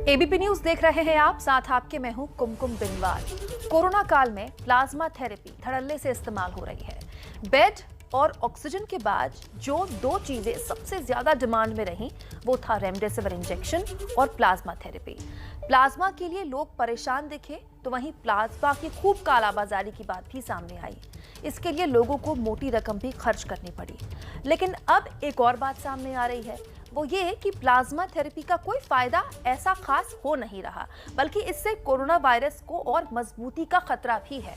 ABP news देख रहे हैं आप, साथ आपके मैं हूं कुमकुम बिनवाल। कोरोना काल में प्लाज्मा थेरेपी धड़ल्ले से इस्तेमाल हो रही है। बेड और ऑक्सीजन के बाद जो दो चीजें सबसे ज्यादा डिमांड में रहीं वो था रेमडेसिविर इंजेक्शन और प्लाज्मा थेरेपी। प्लाज्मा के लिए लोग परेशान दिखे तो वहीं प्लाज्मा की खूब कालाबाजारी की बात भी सामने आई। इसके लिए लोगों को मोटी रकम भी खर्च करनी पड़ी। लेकिन अब एक और बात सामने आ रही है, वो ये कि प्लाज्मा थेरेपी का कोई फायदा ऐसा खास हो नहीं रहा, बल्कि इससे कोरोना वायरस को और मजबूती का खतरा भी है।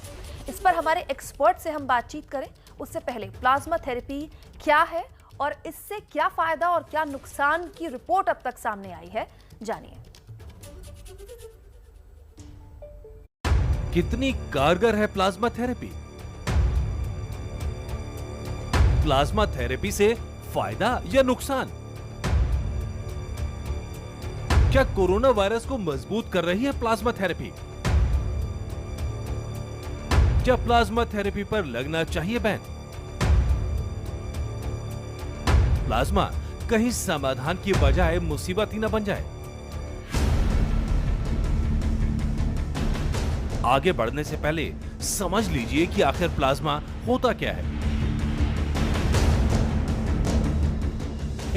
इस पर हमारे एक्सपर्ट से हम बातचीत करें उससे पहले प्लाज्मा थेरेपी क्या है और इससे क्या फायदा और क्या नुकसान की रिपोर्ट अब तक सामने आई है, जानिए। कितनी कारगर है प्लाज्मा थेरेपी? प्लाज्मा थेरेपी से फायदा या नुकसान? क्या कोरोना वायरस को मजबूत कर रही है प्लाज्मा थेरेपी? क्या प्लाज्मा थेरेपी पर लगना चाहिए बैन? प्लाज्मा कहीं समाधान की बजाय मुसीबत ही न बन जाए। आगे बढ़ने से पहले समझ लीजिए कि आखिर प्लाज्मा होता क्या है।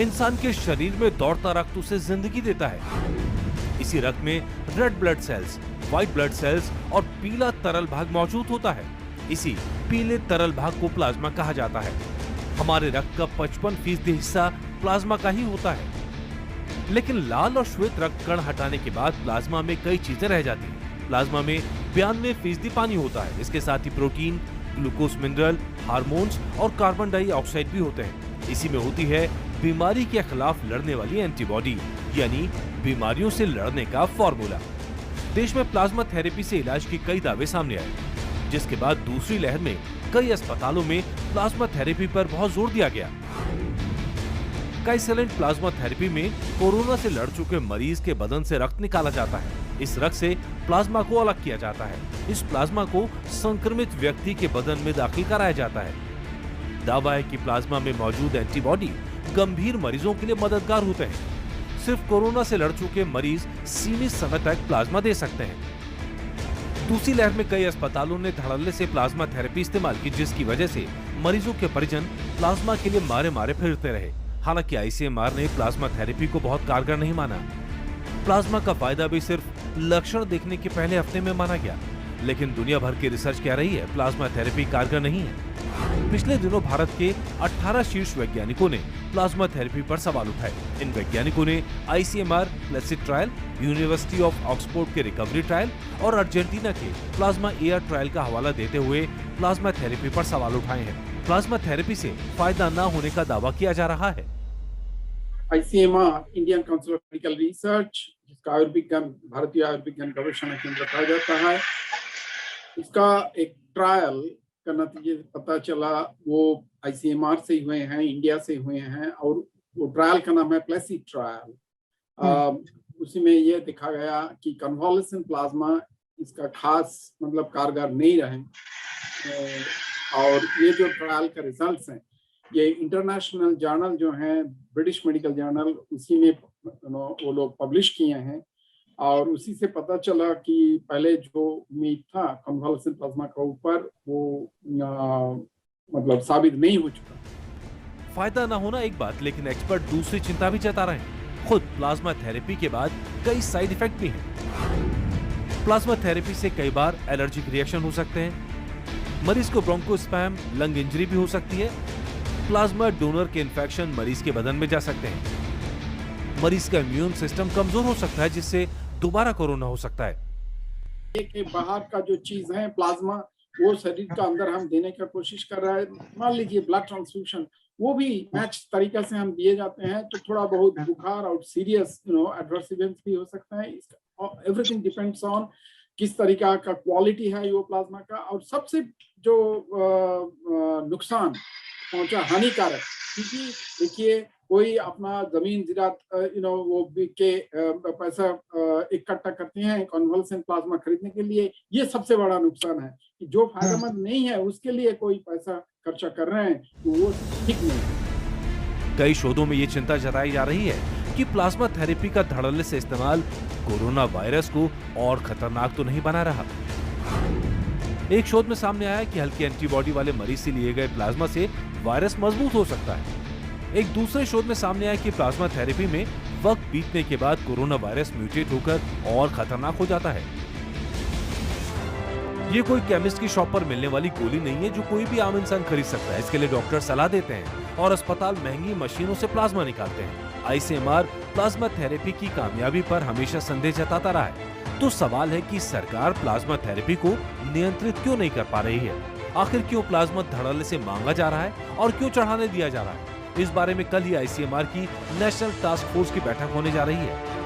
इंसान के शरीर में दौड़ता रक्त उसे जिंदगी देता है। इसी रक्त में red blood cells, white blood cells और पीला तरल भाग मौजूद होता है। इसी पीले तरल भाग को प्लाज्मा कहा जाता है। हमारे रक्त का 55% हिस्सा प्लाज्मा का ही होता है। लेकिन लाल और श्वेत रक्त कण हटाने के बाद प्लाज्मा में कई चीजें रह जाती हैं। प्लाज्मा में 92% पानी होता है। इसके साथ ही प्रोटीन, ग्लूकोज मिनरल, हार्मोन्स और कार्बन डाइऑक्साइड भी होते हैं। इसी में होती है बीमारी के खिलाफ लड़ने वाली एंटीबॉडी, यानी बीमारियों से लड़ने का फॉर्मूला। देश में प्लाज्मा थेरेपी से इलाज के कई दावे सामने आए, जिसके बाद दूसरी लहर में कई अस्पतालों में प्लाज्मा थेरेपी पर बहुत जोर दिया गया। काइसेलेंट प्लाज्मा थेरेपी में कोरोना से लड़ चुके मरीज के बदन से रक्त निकाला जाता है। इस रक्त से प्लाज्मा को अलग किया जाता है। इस प्लाज्मा को संक्रमित व्यक्ति के बदन में दाखिल कराया जाता है। दावा है कि प्लाज्मा में मौजूद एंटीबॉडी गंभीर मरीजों के लिए मददगार होते हैं। सिर्फ कोरोना से लड़ चुके मरीज सीमित समय तक प्लाज्मा दे सकते हैं। दूसरी लहर में कई अस्पतालों ने धड़ल्ले से प्लाज्मा थेरेपी इस्तेमाल की, जिसकी वजह से मरीजों के परिजन प्लाज्मा के लिए मारे मारे फिरते रहे। हालांकि आईसीएमआर ने प्लाज्मा थेरेपी को बहुत कारगर नहीं माना। प्लाज्मा का फायदा भी सिर्फ लक्षण देखने के पहले हफ्ते में माना गया। लेकिन दुनिया भर की रिसर्च कह रही है प्लाज्मा थेरेपी कारगर नहीं है। पिछले दिनों भारत के 18 शीर्ष वैज्ञानिकों ने प्लाज्मा थेरेपी पर सवाल उठाए। इन वैज्ञानिकों ने ICMR Placid trial, university of Oxford के रिकवरी ट्रायल और अर्जेंटीना के प्लाज्मा एयर ट्रायल का हवाला देते हुए प्लाज्मा थेरेपी पर सवाल उठाए हैं। प्लाज्मा थेरेपी से फायदा न होने का दावा किया जा रहा है। ICMR, Indian council of medical research, जिसका आयुर्विज्ञान भारतीय आयुर्विज्ञान गवेषणा केंद्र कहा जाता है, इसका एक ट्रायल का नतीजे पता चला वो आईसीएमआर से हुए हैं, इंडिया से हुए हैं, और वो ट्रायल का नाम है प्लेसिड ट्रायल। उसी में ये देखा गया कि कन्वालेसेंट प्लाज्मा इसका खास मतलब कारगर नहीं रहे। और ये जो ट्रायल का रिजल्ट्स हैं, ये इंटरनेशनल जर्नल जो हैं, ब्रिटिश मेडिकल जर्नल, उसी में वो लोग पब्लिश किए हैं। और उसी से पता चला कि पहले जो उम्मीद था कन्वालेसेंट प्लाज्मा का ऊपर, वो मतलब साबित नहीं हो चुका। फायदा ना होना एक बात, लेकिन एक्सपर्ट दूसरी चिंता भी जता रहे हैं। खुद प्लाज्मा थेरेपी के बाद कई साइड इफेक्ट भी हैं। प्लाज्मा थेरेपी से कई बार एलर्जिक रिएक्शन हो सकते हैं। मरीज को ब्रोंकोस्पैम, लंग इंजरी भी हो सकती है। प्लाज्मा डोनर के इन्फेक्शन मरीज के बदन में जा सकते हैं। मरीज का इम्यून सिस्टम कमजोर हो सकता है, जिससे दोबारा कोरोना हो सकता है। एक बाहर का जो चीज है प्लाज्मा, वो शरीर का अंदर हम देने का कोशिश कर रहा है। मान लीजिए ब्लड ट्रांसफ्यूजन, वो भी मैच तरीका से हम दिए जाते हैं, तो थोड़ा बहुत बुखार और सीरियस एडवर्स इवेंट्स भी हो सकता है। एवरीथिंग डिपेंड्स ऑन किस तरीका का क्वालिटी है वो प्लाज्मा का। और सबसे जो नुकसान पहुंचा, हानिकारक, क्योंकि देखिए कोई अपना जमीन जिरात वो बिक के पैसा इकट्ठा करते हैं कन्वालेसेंट प्लाज्मा खरीदने के लिए। ये सबसे बड़ा नुकसान है कि जो फायदेमंद नहीं है उसके लिए कोई पैसा खर्चा कर रहे हैं, तो वो ठीक नहीं है। कई शोधों में ये चिंता जताई जा रही है कि प्लाज्मा थेरेपी का धड़ल्ले से इस्तेमाल कोरोना वायरस को और खतरनाक तो नहीं बना रहा। एक शोध में सामने आया कि हल्की एंटीबॉडी वाले मरीज से लिए गए प्लाज्मा से वायरस मजबूत हो सकता है। एक दूसरे शोध में सामने आया कि प्लाज्मा थेरेपी में वक्त बीतने के बाद कोरोना वायरस म्यूटेट होकर और खतरनाक हो जाता है। ये कोई केमिस्ट की शॉप पर मिलने वाली गोली नहीं है जो कोई भी आम इंसान खरीद सकता है। इसके लिए डॉक्टर सलाह देते हैं और अस्पताल महंगी मशीनों से प्लाज्मा निकालते हैं। आईसीएमआर प्लाज्मा थेरेपी की कामयाबी पर हमेशा संदेह जताता रहा है। तो सवाल है कि सरकार प्लाज्मा थेरेपी को नियंत्रित क्यों नहीं कर पा रही है? आखिर क्यों प्लाज्मा धड़ल्ले से मांगा जा रहा है और क्यों चढ़ाने दिया जा रहा है? इस बारे में कल ही आईसीएमआर की नेशनल टास्क फोर्स की बैठक होने जा रही है।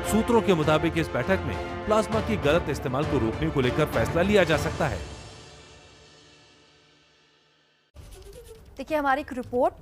सूत्रों के मुताबिक इस बैठक में प्लाज्मा की गलत इस्तेमाल को रोकने को लेकर फैसला लिया जा सकता है। देखिए, हमारी एक रिपोर्ट,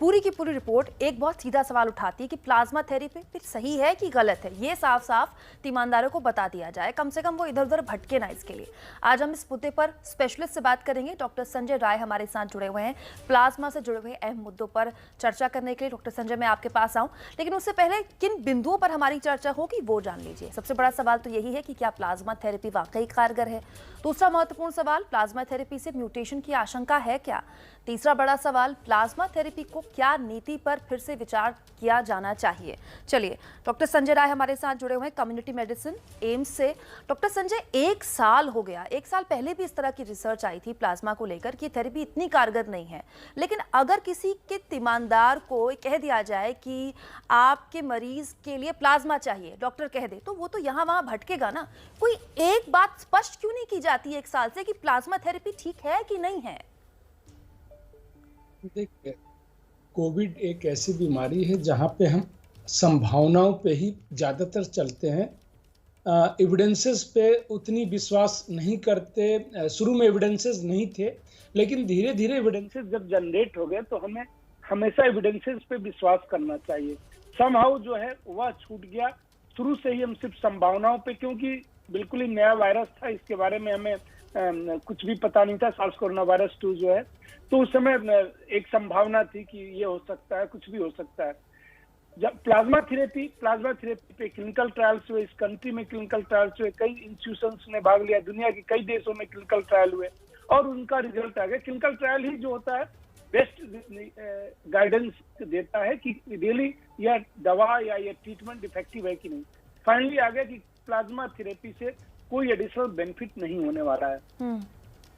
पूरी की पूरी रिपोर्ट एक बहुत सीधा सवाल उठाती है कि प्लाज्मा थेरेपी फिर सही है कि गलत है। ये साफ साफ ईमानदारों को बता दिया जाए, कम से कम वो इधर उधर भटके ना इसके लिए। आज हम इस मुद्दे पर स्पेशलिस्ट से बात करेंगे। डॉक्टर संजय राय हमारे साथ जुड़े हुए हैं प्लाज्मा से जुड़े हुए अहम मुद्दों पर चर्चा करने के लिए। डॉक्टर संजय, मैं आपके पास आऊँ, लेकिन उससे पहले किन बिंदुओं पर हमारी चर्चा होगी वो जान लीजिए। सबसे बड़ा सवाल तो यही है कि क्या प्लाज्मा थेरेपी वाकई कारगर है? दूसरा महत्वपूर्ण सवाल, प्लाज्मा थेरेपी से म्यूटेशन की आशंका है क्या? तीसरा बड़ा सवाल, प्लाज्मा थेरेपी को क्या नीति पर फिर से विचार किया जाना चाहिए? चलिए, डॉक्टर संजय राय हमारे साथ जुड़े हुए हैं कम्युनिटी मेडिसिन एम्स से। डॉक्टर संजय, 1 साल हो गया, 1 साल पहले भी इस तरह की रिसर्च आई थी प्लाज्मा को लेकर कि थेरेपी इतनी कारगर नहीं है, लेकिन अगर किसी के ईमानदार को कह दिया जाए कि आपके मरीज के लिए प्लाज्मा चाहिए, डॉक्टर कह दे, तो वो तो यहाँ वहाँ भटकेगा ना। कोई एक बात स्पष्ट क्यों नहीं की जाती 1 साल से कि प्लाज्मा थेरेपी ठीक है कि नहीं है? देखिए, कोविड एक ऐसी बीमारी है जहाँ पे हम संभावनाओं पे ही ज़्यादातर चलते हैं, एविडेंसेस पे उतनी विश्वास नहीं करते। शुरू में एविडेंसेस नहीं थे, लेकिन धीरे धीरे एविडेंसेस जब जनरेट हो गए तो हमें हमेशा एविडेंसेस पे विश्वास करना चाहिए। समहाउ जो है वह छूट गया। शुरू से ही हम सिर्फ संभावनाओं पे, क्योंकि बिल्कुल ही नया वायरस था, इसके बारे में हमें कुछ भी पता नहीं था, सार्स कोरोना वायरस 2 जो है, तो उस समय एक संभावना थी कि ये हो सकता है, कुछ भी हो सकता है। जब प्लाज्मा थेरेपी पे क्लिनिकल ट्रायल्स हुए, इस कंट्री में क्लिनिकल ट्रायल्स हुए, कई इंस्टीट्यूशंस ने भाग लिया, दुनिया के कई देशों में क्लिनिकल ट्रायल हुए और उनका रिजल्ट आ गया। क्लिनिकल ट्रायल ही जो होता है बेस्ट गाइडेंस देता है कि रियली यह दवा या यह ट्रीटमेंट इफेक्टिव है कि नहीं। फाइनली आ गया कि प्लाज्मा थेरेपी से कोई एडिशनल बेनिफिट नहीं होने वाला है।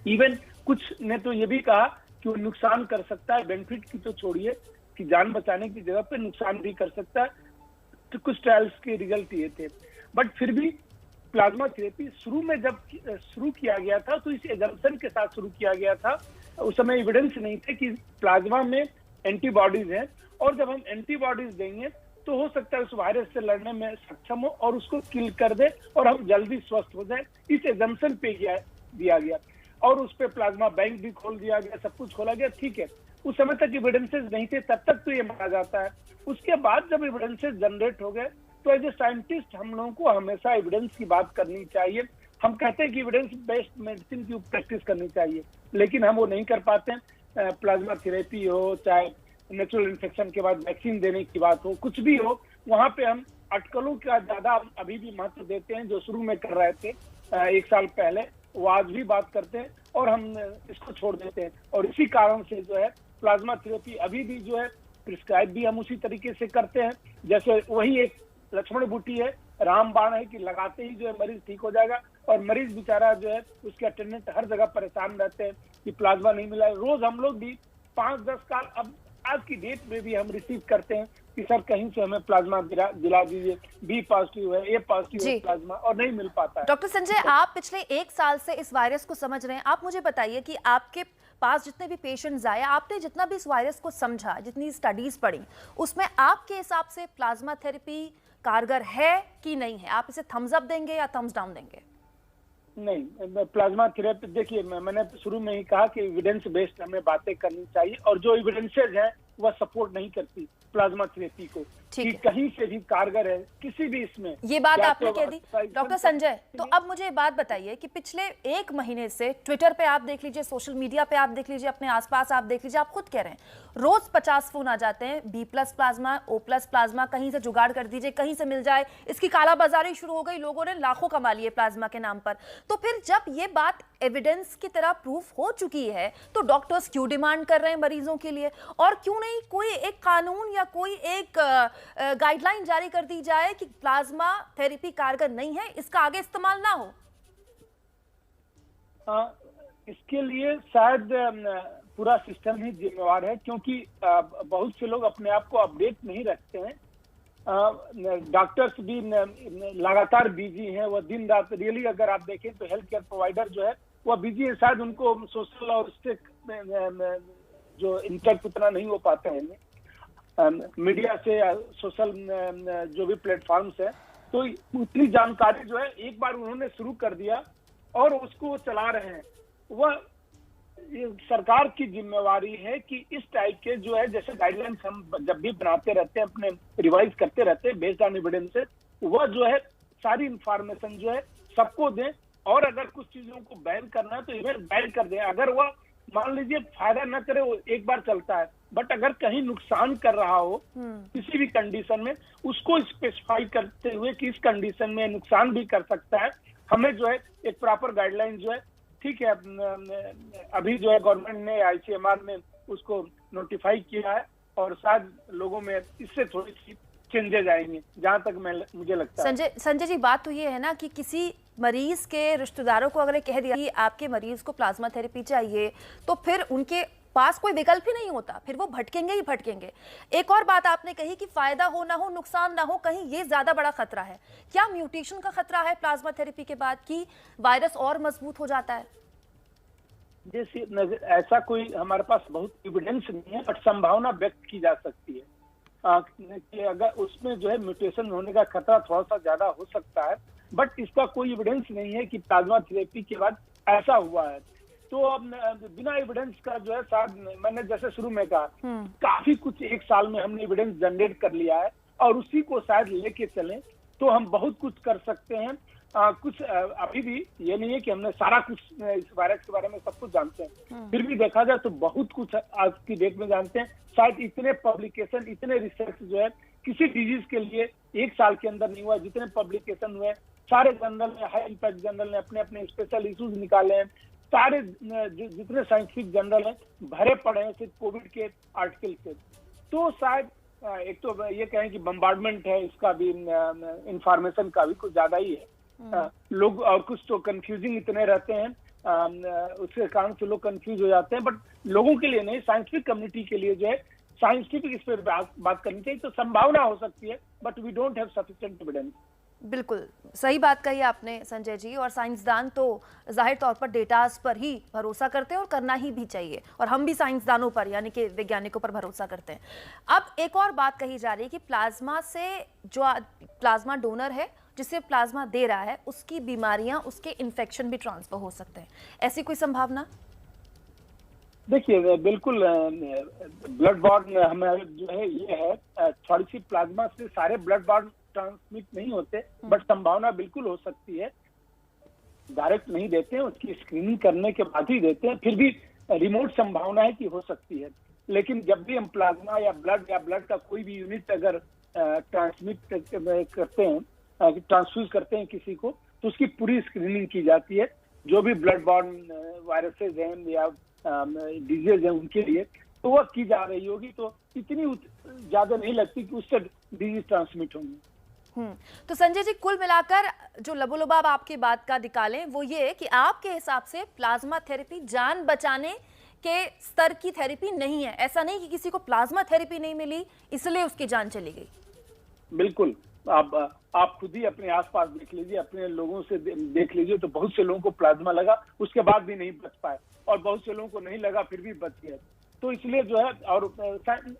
इवन कुछ ने तो ये भी कहा कि वो नुकसान कर सकता है, बेनिफिट की तो छोड़िए, कि जान बचाने की जगह पे नुकसान भी कर सकता है। तो कुछ ट्रायल्स के रिजल्ट ये थे, बट फिर भी प्लाज्मा थेरेपी शुरू में जब शुरू किया गया था तो इस एजम्पशन के साथ शुरू किया गया था। उस समय एविडेंस नहीं थे कि प्लाज्मा में एंटीबॉडीज हैं और जब हम एंटीबॉडीज देंगे तो हो सकता है उस वायरस से लड़ने में सक्षम हो और उसको किल कर दे और हम जल्दी स्वस्थ हो जाए। इस एजम्पशन पे दिया गया और उस पे प्लाज्मा बैंक भी खोल दिया गया, सब कुछ खोला गया, ठीक है। उस समय तक एविडेंसेस नहीं थे, तब तक तो ये माना जाता है। उसके बाद जब एविडेंसेस जनरेट हो गए तो एज ए साइंटिस्ट हम लोगों को हमेशा एविडेंस की बात करनी चाहिए। हम कहते हैं कि एविडेंस बेस्ड मेडिसिन की प्रैक्टिस करनी चाहिए, लेकिन हम वो नहीं कर पाते हैं। प्लाज्मा थेरेपी हो, चाहे नेचुरल इन्फेक्शन के बाद वैक्सीन देने की बात हो, कुछ भी हो, वहाँ पे हम अटकलों का ज्यादा अभी भी महत्व देते हैं। जो शुरू में कर रहे थे 1 साल पहले, वो आज भी बात करते हैं और हम इसको छोड़ देते हैं। और इसी कारण से जो है प्लाज्मा थेरेपी अभी भी जो है प्रिस्क्राइब भी हम उसी तरीके से करते हैं। जैसे वही एक लक्ष्मण बूटी है, रामबाण है कि लगाते ही जो है मरीज ठीक हो जाएगा, और मरीज बेचारा जो है उसके अटेंडेंट हर जगह परेशान रहते हैं कि प्लाज्मा नहीं मिला। रोज हम लोग भी 5-10 का, अब आज की डेट में भी हम रिसीव करते हैं कि सर कहीं से हमें प्लाज्मा दिला दीजिए, बी पॉजिटिव है, ए पॉजिटिव है प्लाज्मा, और नहीं मिल पाता है। डॉक्टर संजय, आप पिछले 1 साल से इस वायरस को समझ रहे हैं। आप मुझे बताइए कि आपके पास जितने भी पेशेंट्स आए, आपने जितना भी इस वायरस को समझा, जितनी स्टडीज पढ़ी, उसमें आपके हिसाब से प्लाज्मा थेरेपी कारगर है कि नहीं है? आप इसे थम्स अप देंगे या थम्स डाउन देंगे? नहीं, प्लाज्मा थेरेपी देखिए, मैंने शुरू में ही कहा कि एविडेंस बेस्ड हमें बातें करनी चाहिए, और जो एविडेंसेज है वह सपोर्ट नहीं करती प्लाज्मा थेरेपी को। ठीक कि है। कहीं से भी कारगर है किसी भी इसमें। ये बात या आपने तो कह दी डॉक्टर संजय। तो अब मुझे बात बताइए कि पिछले 1 महीने से ट्विटर पे आप देख लीजिए, सोशल मीडिया पे आप देख लीजिए, अपने आसपास आप देख लीजिए, आप खुद कह रहे हैं रोज 50 फोन आ जाते हैं, B+ प्लाज्मा, O+ प्लाज्मा, कहीं से जुगाड़ कर दीजिए, कहीं से मिल जाए, इसकी कालाबाजारी शुरू हो गई, लोगों ने लाखों कमा लिए प्लाज्मा के नाम पर। तो फिर जब ये बात एविडेंस की तरह प्रूफ हो चुकी है तो डॉक्टर्स क्यों डिमांड कर रहे हैं मरीजों के लिए, और क्यों नहीं कोई एक कानून या कोई एक गाइडलाइन जारी कर दी जाए कि प्लाज्मा थेरेपी कारगर नहीं है, इसका आगे इस्तेमाल ना हो? इसके लिए शायद पूरा सिस्टम ही जिम्मेवार है, क्योंकि बहुत से लोग अपने आप को अपडेट नहीं रखते हैं। डॉक्टर्स भी लगातार बिजी हैं, वह दिन रात रियली अगर आप देखें तो हेल्थ केयर प्रोवाइडर जो है वह बिजी है, शायद उनको सोशल और जो इंटरेक्ट उतना नहीं हो पाते हैं मीडिया से या सोशल जो भी प्लेटफॉर्म्स है। तो उतनी जानकारी जो है एक बार उन्होंने शुरू कर दिया और उसको चला रहे हैं। वह सरकार की जिम्मेवारी है कि इस टाइप के जो है, जैसे गाइडलाइंस हम जब भी बनाते रहते हैं, अपने रिवाइज करते रहते हैं बेस्ड ऑन एविडेंस, वह जो है सारी इंफॉर्मेशन जो है सबको दें, और अगर कुछ चीजों को बैन करना है तो इवन बैन कर दें। अगर वह मान लीजिए फायदा न करे, वो एक बार चलता है, बट अगर कहीं नुकसान कर रहा हो किसी भी कंडीशन में, उसको स्पेसिफाई करते हुए कि इस कंडीशन में नुकसान भी कर सकता है, हमें जो है एक प्रॉपर गाइडलाइन जो है, ठीक है, अभी जो है गवर्नमेंट ने ICMR में उसको नोटिफाई किया है, और शायद लोगों में इससे थोड़ी सी चेंजेस आएंगे, जहां तक मुझे लगता है। संजय जी, बात तो ये है ना कि किसी मरीज के रिश्तेदारों को अगर कह दिया कि आपके मरीज को प्लाज्मा थेरेपी चाहिए, तो फिर उनके पास कोई विकल्प ही नहीं होता, फिर वो भटकेंगे ही भटकेंगे। एक और बात आपने कही कि फायदा हो ना हो, नुकसान ना हो, कहीं ये ज्यादा बड़ा खतरा है। क्या म्यूटेशन का खतरा है प्लाज्मा थेरेपी के बाद कि वायरस और मजबूत हो जाता है? जैसे ऐसा कोई हमारे पास बहुत एविडेंस नहीं है, बट संभावना व्यक्त की जा सकती है कि अगर उसमें जो है म्यूटेशन होने का खतरा थोड़ा सा ज्यादा हो सकता है, बट इसका कोई एविडेंस नहीं है कि प्लाज्मा थेरेपी के बाद ऐसा हुआ है। तो अब बिना एविडेंस का जो है, शायद मैंने जैसे शुरू में कहा, काफी कुछ 1 साल में हमने एविडेंस जनरेट कर लिया है, और उसी को शायद लेके चलें तो हम बहुत कुछ कर सकते हैं। कुछ अभी भी ये नहीं है कि हमने सारा कुछ इस वायरस के बारे में सब कुछ जानते हैं, फिर भी देखा जाए तो बहुत कुछ आज की डेट में जानते हैं। शायद इतने पब्लिकेशन, इतने रिसर्च जो है किसी डिजीज के लिए 1 साल के अंदर नहीं हुआ, जितने पब्लिकेशन हुए सारे जर्नल ने, हाई इम्पैक्ट जर्नल ने अपने अपने स्पेशल इश्यूज निकाले हैं, सारे जितने साइंटिफिक जर्नल हैं भरे पड़े हैं सिर्फ कोविड के आर्टिकल से। तो शायद एक तो ये कहें कि बम्बार्डमेंट है, इसका भी इंफॉर्मेशन का भी कुछ ज्यादा ही है। लोग और कुछ तो कंफ्यूजिंग इतने रहते हैं, उसके कारण से लोग कंफ्यूज हो जाते हैं, बट लोगों के लिए नहीं, साइंटिफिक कम्युनिटी के लिए जो है साइंटिफिक इस पर बात करनी चाहिए। तो संभावना हो सकती है, but we don't have sufficient evidence. बिल्कुल सही बात कही आपने संजय जी, और साइंसदान तो जाहिर तौर पर डेटास पर ही भरोसा करते हैं और करना ही भी चाहिए, और हम भी साइंसदानों पर यानी कि वैज्ञानिकों पर भरोसा करते हैं। अब एक और बात कही जा रही है कि प्लाज्मा से जो प्लाज्मा डोनर है जिसे प्लाज्मा दे रहा है, उसकी बीमारियां, उसके इन्फेक्शन भी ट्रांसफर हो सकते हैं, ऐसी कोई संभावना? देखिए बिल्कुल, ब्लड बॉर्न हमें जो है ये है, थोड़ी सी प्लाज्मा से सारे ब्लड बॉर्न ट्रांसमिट नहीं होते, बट संभावना बिल्कुल हो सकती है। डायरेक्ट नहीं देते हैं, उसकी स्क्रीनिंग करने के बाद ही देते हैं, फिर भी रिमोट संभावना है कि हो सकती है। लेकिन जब भी हम प्लाज्मा या ब्लड का कोई भी यूनिट अगर ट्रांसमिट करते हैं, ट्रांसफ्यूज करते हैं किसी को, तो उसकी पूरी स्क्रीनिंग की जाती है, जो भी ब्लड बॉर्न वायरसेस हैं या डिजीज हैं उनके लिए, तो वह की जा रही होगी। तो इतनी ज्यादा नहीं लगती कि उससे डिजीज ट्रांसमिट होंगी। तो संजय जी, कुल मिलाकर जो लबोलुबाब आपकी बात का निकालें वो ये कि आपके हिसाब से प्लाज्मा थेरेपी जान बचाने के स्तर की थेरेपी नहीं है। ऐसा नहीं कि किसी को प्लाज्मा थेरेपी नहीं मिली इसलिए उसकी जान चली गई। बिल्कुल, आप खुद ही अपने आसपास देख लीजिए, अपने लोगों से देख लीजिए, तो बहुत से लोगों को प्लाज्मा लगा, उसके बाद भी नहीं बच पाए, और बहुत से लोगों को नहीं लगा फिर भी बच गए। तो इसलिए जो है, और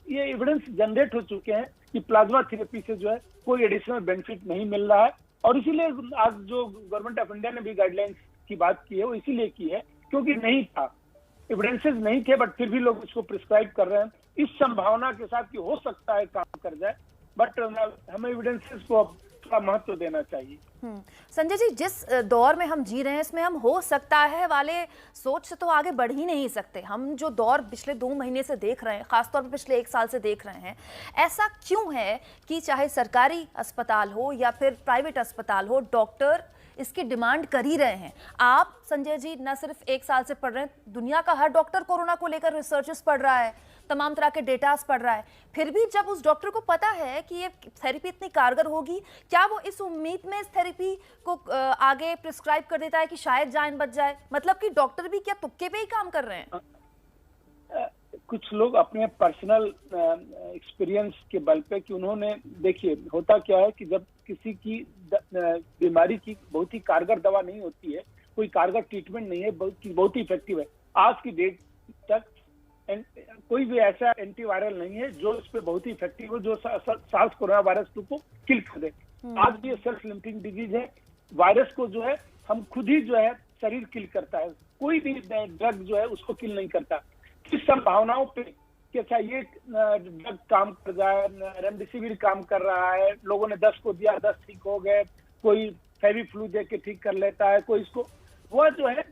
ये एविडेंस जनरेट हो चुके हैं कि प्लाज्मा थेरेपी से जो है कोई एडिशनल बेनिफिट नहीं मिल रहा है। और इसीलिए आज जो गवर्नमेंट ऑफ इंडिया ने भी गाइडलाइंस की बात की है, वो इसीलिए की है क्योंकि नहीं था, एविडेंसेस नहीं थे, बट फिर भी लोग इसको प्रिस्क्राइब कर रहे हैं इस संभावना के साथ कि हो सकता है काम कर जाए। बट हमें एविडेंसेस को थोड़ा महत्व देना चाहिए। संजय जी, जिस दौर में हम जी रहे हैं इसमें हम हो सकता है वाले सोच से तो आगे बढ़ ही नहीं सकते। हम जो दौर पिछले 2 महीने से देख रहे हैं, खासतौर पर पिछले 1 साल से देख रहे हैं, ऐसा क्यों है कि चाहे सरकारी अस्पताल हो या फिर प्राइवेट अस्पताल हो, डॉक्टर इसकी डिमांड कर ही रहे हैं। आप संजय जी न सिर्फ 1 साल से पढ़ रहे हैं, दुनिया का हर डॉक्टर कोरोना को लेकर रिसर्चेस पढ़ रहा है, तमाम तरह के डेटास पढ़ रहा है, फिर भी जब उस डॉक्टर को पता है कि ये थेरेपी इतनी कारगर होगी, क्या वो इस उम्मीद में इस थेरेपी को आगे प्रिस्क्राइब कर देता है कि शायद जान बच जाए? मतलब कि डॉक्टर भी क्या तुक्के पे ही काम कर रहे हैं? कुछ लोग अपने पर्सनल एक्सपीरियंस के बल पे, कि उन्होंने, देखिए होता क्या है कि जब किसी की बीमारी की बहुत ही कारगर दवा नहीं होती है, कोई कारगर ट्रीटमेंट नहीं है, बहुत ही इफेक्टिव है, आज की डेट तक कोई भी ऐसा एंटीवायरल नहीं है जो इस पे बहुत ही इफेक्टिव हो, जो सार्स कोरोना वायरस को किल कर दे। आज भी ये सेल्फ लिमिटिंग डिजीज है, वायरस को जो है हम खुद ही जो है शरीर किल करता है, कोई भी ड्रग जो है उसको किल नहीं करता। किस संभावनाओं पे कि अच्छा ये ड्रग काम कर जाए, रेमडेसिविर काम कर रहा है, लोगों ने 10 को दिया, 10 ठीक हो गए, कोई फेविफ्लू दे के ठीक कर लेता है, कोई इसको, वो जो है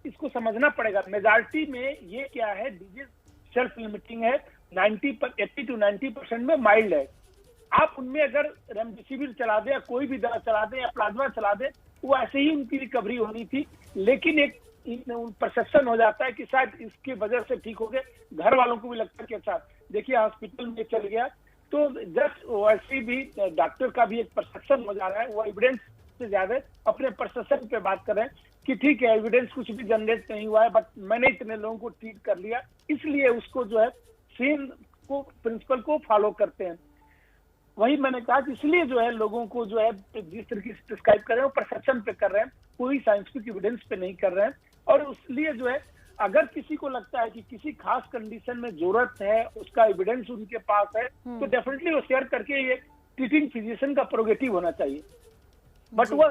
इसको समझना पड़ेगा। मेजॉरिटी में ये क्या है, डिजीज सेल्फ लिमिटिंग है, 80 to 90% में माइल्ड है। आप उनमें अगर रेमडेसिविर चला दे या कोई भी दवा चला दे या प्लाज्मा चला दे, वो ऐसे ही उनकी रिकवरी होनी थी, लेकिन एक परसेप्शन हो जाता है कि शायद इसकी वजह से ठीक हो गए। घर वालों को भी लगता है कि अच्छा देखिए हॉस्पिटल में चल गया, तो जस्ट वैसे भी डॉक्टर का भी एक परसेप्शन हो जा रहा है, वो एविडेंस से ज्यादा अपने परसेप्शन पे बात कर रहे हैं कि ठीक है एविडेंस कुछ भी जनरेट नहीं हुआ है, बट मैंने इतने लोगों को ट्रीट कर लिया, इसलिए उसको जो है सेम को प्रिंसिपल को फॉलो करते हैं। वही मैंने कहा कि इसलिए जो है लोगों को जो है जिस तरीके से प्रिस्क्राइब कर रहे हैं वो परसेप्शन पे कर रहे हैं, कोई साइंटिफिक एविडेंस पे नहीं कर रहे हैं। और इसलिए जो है अगर किसी को लगता है कि किसी खास कंडीशन में जरूरत है, उसका एविडेंस उनके पास है, तो डेफिनेटली वो शेयर करके ये ट्रीटिंग फिजिशियन का प्रोगेटिव होना चाहिए, बट वो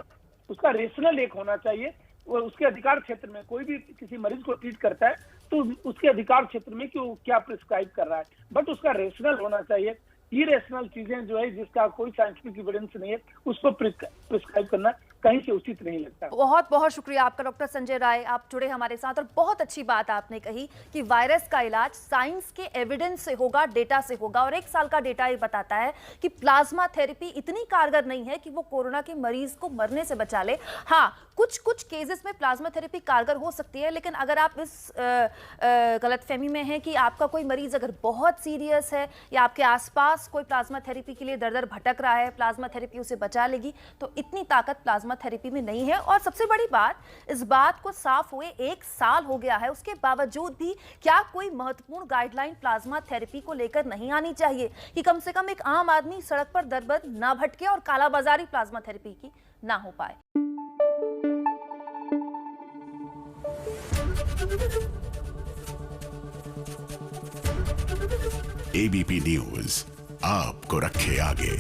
उसका रेशनल एक होना चाहिए। वो उसके अधिकार क्षेत्र में कोई भी किसी मरीज को ट्रीट करता है तो उसके अधिकार क्षेत्र में कि वो क्या प्रिस्क्राइब कर रहा है, बट उसका रेशनल होना चाहिए। इरेशनल चीजें जो है जिसका कोई साइंटिफिक एविडेंस नहीं है उसको प्रिस्क्राइब करना कहीं से उचित नहीं लगता। बहुत बहुत शुक्रिया आपका डॉक्टर संजय राय, आप जुड़े हमारे साथ और बहुत अच्छी बात आपने कही कि वायरस का इलाज साइंस के एविडेंस से होगा, डेटा से होगा। और 1 साल का डेटा ये बताता है कि प्लाज्मा थेरेपी इतनी कारगर नहीं है कि वो कोरोना के मरीज को मरने से बचा ले। हाँ, कुछ केसेस में प्लाज्मा थेरेपी कारगर हो सकती है, लेकिन अगर आप इस गलतफहमी में हैं कि आपका कोई मरीज अगर बहुत सीरियस है या आपके आसपास कोई प्लाज्मा थेरेपी के लिए दर भटक रहा है, प्लाज्मा थेरेपी उसे बचा लेगी, तो इतनी ताकत प्लाज्मा थेरेपी में नहीं है। और सबसे बड़ी बात, इस बात को साफ हुए 1 साल हो गया है, उसके बावजूद भी क्या कोई महत्वपूर्ण गाइडलाइन प्लाज्मा थेरेपी को लेकर नहीं आनी चाहिए कि कम से कम एक आम आदमी सड़क पर दर ना भटके और कालाबाजारी प्लाज्मा थेरेपी की ना हो पाए। एबीपी न्यूज आपको रखे आगे।